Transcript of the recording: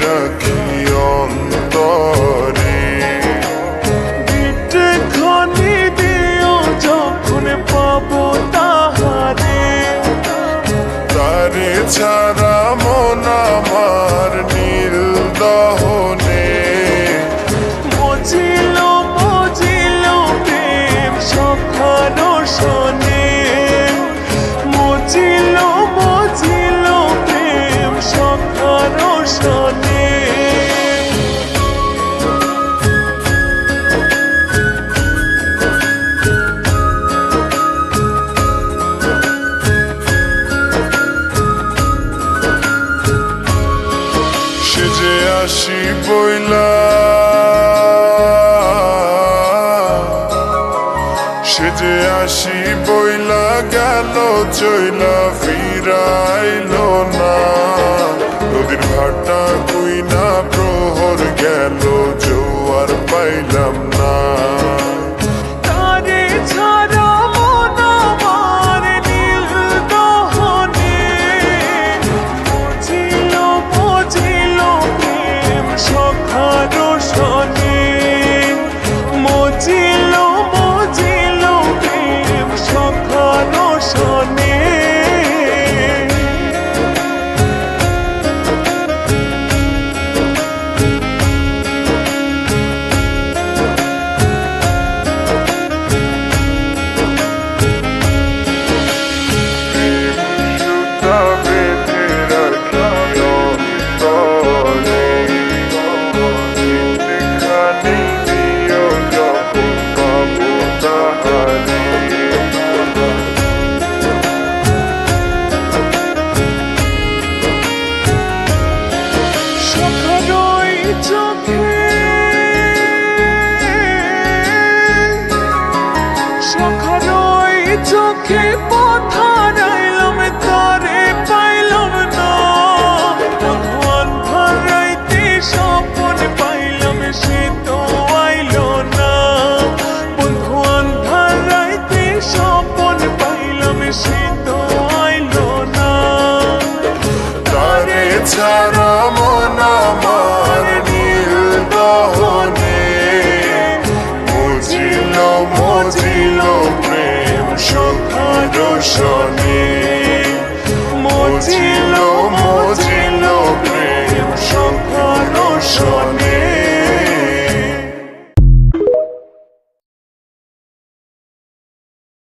রাখি অন্তরে। বিটে খানি দিও যখন পাবো তাহারে, তারে ছাড়া মন আমার নীল দহনে। মজিল মজিল প্রেম সখার শনে, মজিল মজিল প্রেম সখার শনে। সেজে আসি বইলা, সেজে আসি বইলা গেল চইলা ফিরাইলো না। নদীর ভাটা কুইনা প্রহর গেল জোয়ার পাইলাম না। তারে ছাড়া মন আমার নীল দহনে, মজিল মজিল প্রেম সখার শনে, মজিল মজিল প্রেম সখার শনে। সুতা বেঁধে রাখি অন্তরে। খানি দিও যখন পাবো তাহারে। সখারই চোখে, সখারই চোখে পথ হারাইলাম তারে পাইলাম না। বন্ধু আন্ধার রাইতে স্বপন পাইলাম সে তো আইলো না। বন্ধু আন্ধার রাইতে স্বপন পাইলাম সে তো আইলো না। তারে ছাড়া মন আমার